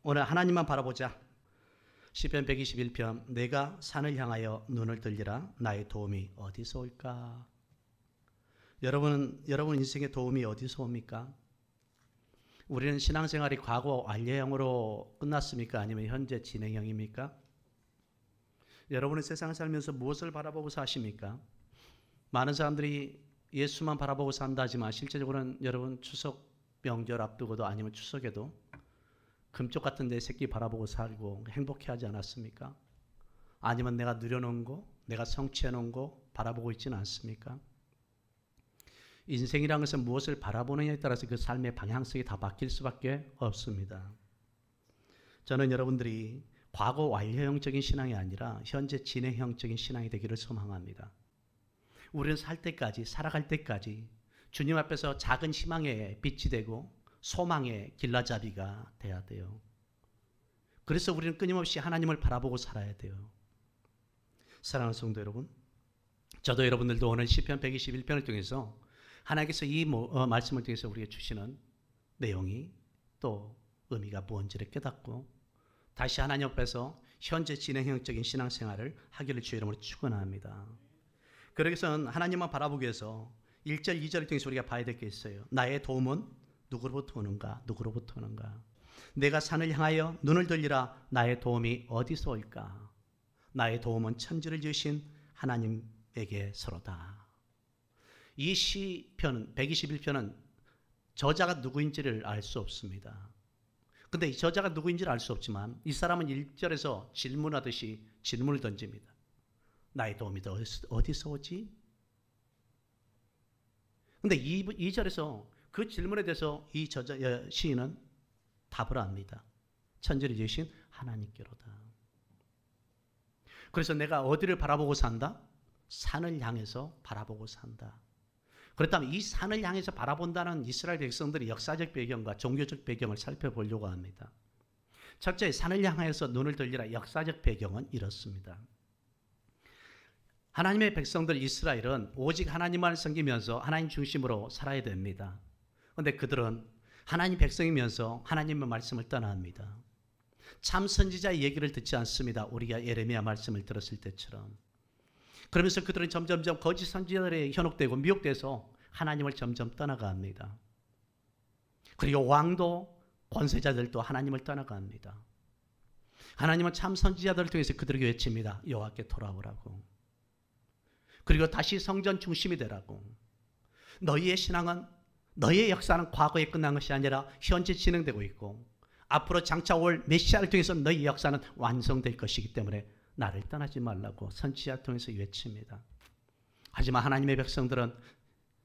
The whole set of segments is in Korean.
오늘 하나님만 바라보자. 시편 121편 내가 산을 향하여 눈을 들리라. 나의 도움이 어디서 올까? 여러분 인생의 도움이 어디서 옵니까? 우리는 신앙생활이 과거 완료형으로 끝났습니까? 아니면 현재 진행형입니까? 여러분은 세상을 살면서 무엇을 바라보고 사십니까? 많은 사람들이 예수만 바라보고 산다 하지만 실제적으로는 여러분 추석 명절 앞두고도 아니면 추석에도 금쪽 같은 내 새끼 바라보고 살고 행복해하지 않았습니까? 아니면 내가 누려놓은 거, 내가 성취해놓은 거 바라보고 있지는 않습니까? 인생이라는 것은 무엇을 바라보느냐에 따라서 그 삶의 방향성이 다 바뀔 수밖에 없습니다. 저는 여러분들이 과거 완료형적인 신앙이 아니라 현재 진행형적인 신앙이 되기를 소망합니다. 우리는 살 때까지, 살아갈 때까지 주님 앞에서 작은 희망의 빛이 되고 소망의 길라잡이가 돼야 돼요. 그래서 우리는 끊임없이 하나님을 바라보고 살아야 돼요. 사랑하는 성도 여러분, 저도 여러분들도 오늘 시편 121편을 통해서 하나님께서 이 말씀을 통해서 우리에게 주시는 내용이 또 의미가 무언지를 깨닫고 다시 하나님 앞에서 현재 진행형적인 신앙생활을 하기를 주의 이름으로 축원합니다. 그러기 위해서는 하나님만 바라보기 위해서 1절, 2절을 통해서 우리가 봐야 될 게 있어요. 나의 도움은 누구로부터 오는가? 누구로부터 오는가? 내가 산을 향하여 눈을 들리라. 나의 도움이 어디서 올까? 나의 도움은 천지를 지으신 하나님에게서로다. 이 시편 121편은 저자가 누구인지를 알 수 없습니다. 근데 이 저자가 누구인지를 알 수 없지만 이 사람은 1절에서 질문하듯이 질문을 던집니다. 나의 도움이 어디서 오지? 근데 2절에서 그 질문에 대해서 이 시인은 답을 합니다. 천지를 지으신 하나님께로다. 그래서 내가 어디를 바라보고 산다? 산을 향해서 바라보고 산다. 그렇다면 이 산을 향해서 바라본다는 이스라엘 백성들의 역사적 배경과 종교적 배경을 살펴보려고 합니다. 첫째, 산을 향해서 눈을 들리라. 역사적 배경은 이렇습니다. 하나님의 백성들 이스라엘은 오직 하나님만 섬기면서 하나님 중심으로 살아야 됩니다. 그런데 그들은 하나님 백성이면서 하나님의 말씀을 떠나합니다. 참 선지자의 얘기를 듣지 않습니다. 우리가 예레미야 말씀을 들었을 때처럼. 그러면서 그들은 점점점 거짓 선지자들에 현혹되고 미혹돼서 하나님을 점점 떠나갑니다. 그리고 왕도 권세자들도 하나님을 떠나갑니다. 하나님은 참 선지자들을 통해서 그들에게 외칩니다. 여호와께 돌아오라고. 그리고 다시 성전 중심이 되라고. 너희의 신앙은, 너희의 역사는 과거에 끝난 것이 아니라 현재 진행되고 있고 앞으로 장차 올 메시아를 통해서 너희 역사는 완성될 것이기 때문에 나를 떠나지 말라고 선지자를 통해서 외칩니다. 하지만 하나님의 백성들은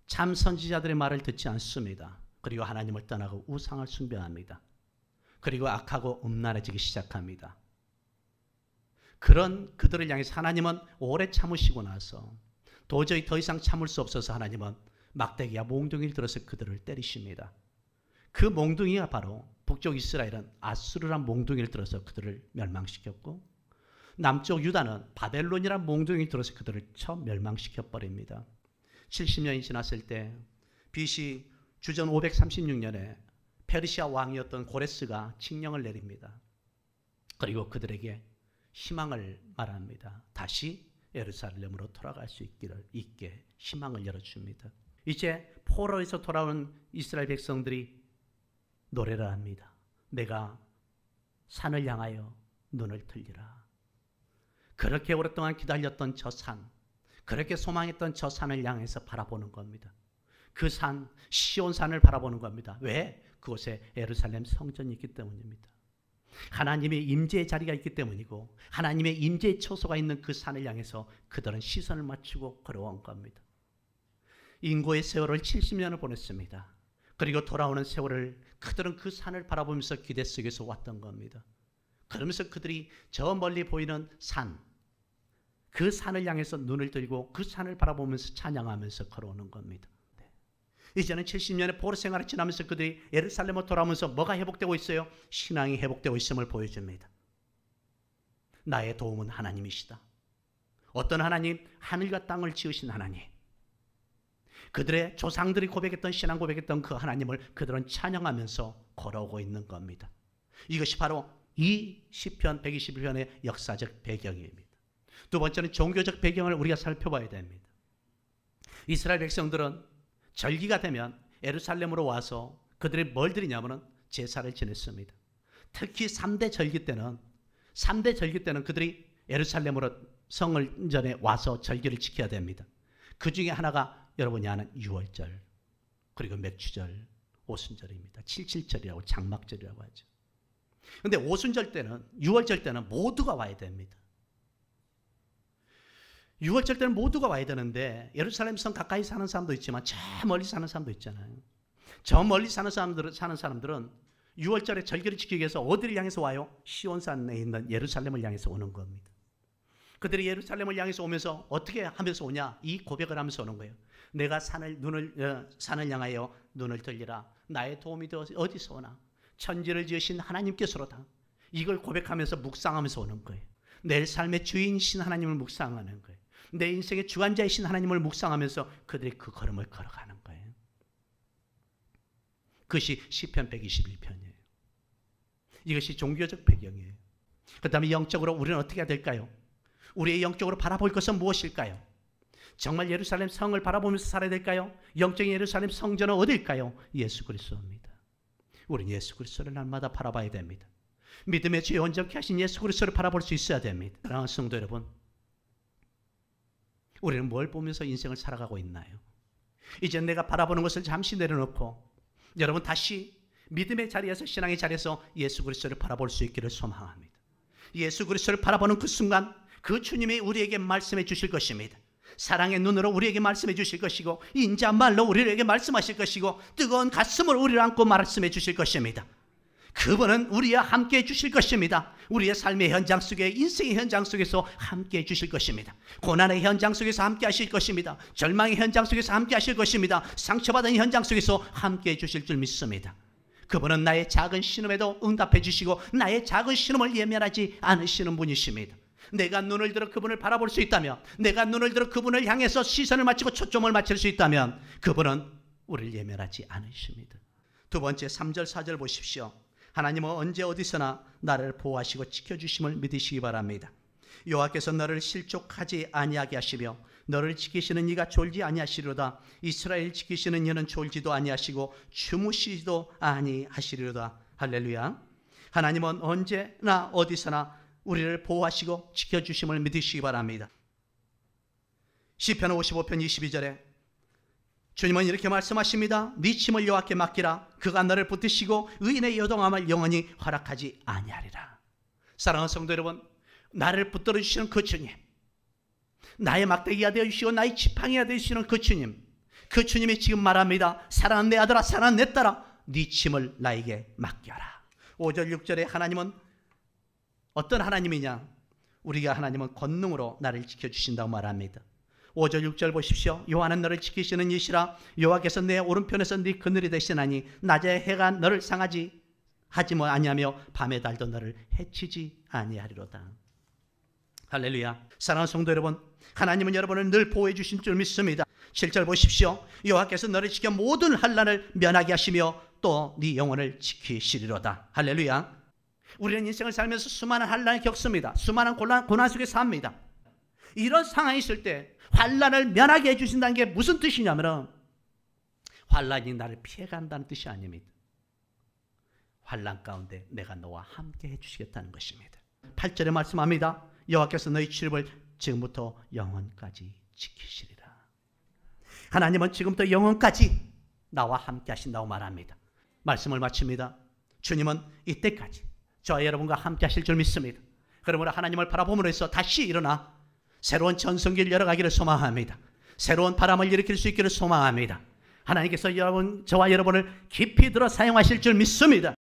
참 선지자들의 말을 듣지 않습니다. 그리고 하나님을 떠나고 우상을 숭배합니다. 그리고 악하고 음란해지기 시작합니다. 그런 그들을 향해서 하나님은 오래 참으시고 나서 도저히 더 이상 참을 수 없어서 하나님은 막대기와 몽둥이를 들어서 그들을 때리십니다. 그 몽둥이가 바로 북쪽 이스라엘은 아수르란 몽둥이를 들어서 그들을 멸망시켰고 남쪽 유다는 바벨론이란 몽둥이를 들어서 그들을 처음 멸망시켜버립니다. 70년이 지났을 때 BC 주전 536년에 페르시아 왕이었던 고레스가 칙령을 내립니다. 그리고 그들에게 희망을 말합니다. 다시 예루살렘으로 돌아갈 수 있게 희망을 열어줍니다. 이제 포로에서 돌아온 이스라엘 백성들이 노래를 합니다. 내가 산을 향하여 눈을 들리라. 그렇게 오랫동안 기다렸던 저 산, 그렇게 소망했던 저 산을 향해서 바라보는 겁니다. 그 산, 시온산을 바라보는 겁니다. 왜? 그곳에 예루살렘 성전이 있기 때문입니다. 하나님의 임재의 자리가 있기 때문이고 하나님의 임재의 처소가 있는 그 산을 향해서 그들은 시선을 맞추고 걸어온 겁니다. 인고의 세월을 70년을 보냈습니다. 그리고 돌아오는 세월을 그들은 그 산을 바라보면서 기대 속에서 왔던 겁니다. 그러면서 그들이 저 멀리 보이는 산, 그 산을 향해서 눈을 들고 그 산을 바라보면서 찬양하면서 걸어오는 겁니다. 이제는 70년의 포로 생활을 지나면서 그들이 예루살렘으로 돌아오면서 뭐가 회복되고 있어요? 신앙이 회복되고 있음을 보여줍니다. 나의 도움은 하나님이시다. 어떤 하나님? 하늘과 땅을 지으신 하나님. 그들의 조상들이 고백했던 신앙 고백했던 그 하나님을 그들은 찬양하면서 걸어오고 있는 겁니다. 이것이 바로 이 시편 121편의 역사적 배경입니다. 두 번째는 종교적 배경을 우리가 살펴봐야 됩니다. 이스라엘 백성들은 절기가 되면 예루살렘으로 와서 그들이 뭘 드리냐면 제사를 지냈습니다. 특히 3대 절기 때는 그들이 예루살렘으로 성전에 와서 절기를 지켜야 됩니다. 그 중에 하나가 여러분이 아는 유월절, 그리고 맥주절, 오순절입니다. 77절이라고 장막절이라고 하죠. 그런데 오순절 때는, 유월절 때는 모두가 와야 됩니다. 유월절 때는 모두가 와야 되는데 예루살렘 성 가까이 사는 사람도 있지만 저 멀리 사는 사람도 있잖아요. 저 멀리 사는 사람들은 유월절에 절기를 지키기 위해서 어디를 향해서 와요? 시온산에 있는 예루살렘을 향해서 오는 겁니다. 그들이 예루살렘을 향해서 오면서 어떻게 하면서 오냐? 이 고백을 하면서 오는 거예요. 내가 산을 향하여 눈을 들리라. 나의 도움이 어디서 오나? 천지를 지으신 하나님께서로다. 이걸 고백하면서 묵상하면서 오는 거예요. 내 삶의 주인이신 하나님을 묵상하는 거예요. 내 인생의 주관자이신 하나님을 묵상하면서 그들이 그 걸음을 걸어가는 거예요. 그것이 시편 121편이에요. 이것이 종교적 배경이에요. 그 다음에 영적으로 우리는 어떻게 해야 될까요? 우리의 영적으로 바라볼 것은 무엇일까요? 정말 예루살렘 성을 바라보면서 살아야 될까요? 영적인 예루살렘 성전은 어딜까요? 예수 그리스도입니다. 우리는 예수 그리스도를 날마다 바라봐야 됩니다. 믿음의 주에 온전케 하신 예수 그리스도를 바라볼 수 있어야 됩니다. 사랑하는 성도 여러분, 우리는 뭘 보면서 인생을 살아가고 있나요? 이제 내가 바라보는 것을 잠시 내려놓고 여러분 다시 믿음의 자리에서, 신앙의 자리에서 예수 그리스도를 바라볼 수 있기를 소망합니다. 예수 그리스도를 바라보는 그 순간 그 주님이 우리에게 말씀해 주실 것입니다. 사랑의 눈으로 우리에게 말씀해 주실 것이고 인자한 말로 우리에게 말씀하실 것이고 뜨거운 가슴으로 우리를 안고 말씀해 주실 것입니다. 그분은 우리와 함께 해 주실 것입니다. 우리의 삶의 현장 속에, 인생의 현장 속에서 함께 해 주실 것입니다. 고난의 현장 속에서 함께 하실 것입니다. 절망의 현장 속에서 함께 하실 것입니다. 상처받은 현장 속에서 함께 해 주실 줄 믿습니다. 그분은 나의 작은 신음에도 응답해 주시고 나의 작은 신음을 예면하지 않으시는 분이십니다. 내가 눈을 들어 그분을 바라볼 수 있다면, 내가 눈을 들어 그분을 향해서 시선을 맞추고 초점을 맞출 수 있다면 그분은 우리를 예면하지 않으십니다. 두 번째 3절 4절 보십시오. 하나님은 언제 어디서나 나를 보호하시고 지켜주심을 믿으시기 바랍니다. 여호와께서 너를 실족하지 아니하게 하시며 너를 지키시는 이가 졸지 아니하시리로다. 이스라엘 지키시는 이는 졸지도 아니하시고 주무시지도 아니하시리로다. 할렐루야. 하나님은 언제나 어디서나 우리를 보호하시고 지켜주심을 믿으시기 바랍니다. 시편 55편 22절에 주님은 이렇게 말씀하십니다. 네 침을 여호와께 맡기라. 그가 너를 붙드시고 의인의 요동함을 영원히 허락하지 아니하리라. 사랑하는 성도 여러분, 나를 붙들어 주시는 그 주님, 나의 막대기가 되어주시고 나의 지팡이가 되어주시는 그 주님이 지금 말합니다. 사랑하는 내 아들아, 사랑하는 내 딸아, 네 침을 나에게 맡겨라. 5절 6절에 하나님은 어떤 하나님이냐? 우리가 하나님은 권능으로 나를 지켜주신다고 말합니다. 5절 6절 보십시오. 여호와는 너를 지키시는 이시라. 여호와께서 내 오른편에서 네 그늘이 되시나니 낮에 해가 너를 상하지 아니하며 밤의 달도 너를 해치지 아니하리로다. 할렐루야. 사랑하는 성도 여러분, 하나님은 여러분을 늘 보호해 주신 줄 믿습니다. 7절 보십시오. 여호와께서 너를 지켜 모든 환난을 면하게 하시며 또 네 영혼을 지키시리로다. 할렐루야. 우리는 인생을 살면서 수많은 환난을 겪습니다. 수많은 고난 속에 삽니다. 이런 상황이 있을 때 환난을 면하게 해주신다는 게 무슨 뜻이냐면 환난이 나를 피해간다는 뜻이 아닙니다. 환난 가운데 내가 너와 함께 해주시겠다는 것입니다. 8절에 말씀합니다. 여호와께서 너희 출입을 지금부터 영원까지 지키시리라. 하나님은 지금부터 영원까지 나와 함께 하신다고 말합니다. 말씀을 마칩니다. 주님은 이때까지 저와 여러분과 함께 하실 줄 믿습니다. 그러므로 하나님을 바라봄으로 해서 다시 일어나 새로운 전성기를 열어가기를 소망합니다. 새로운 바람을 일으킬 수 있기를 소망합니다. 하나님께서 저와 여러분을 깊이 들어 사용하실 줄 믿습니다.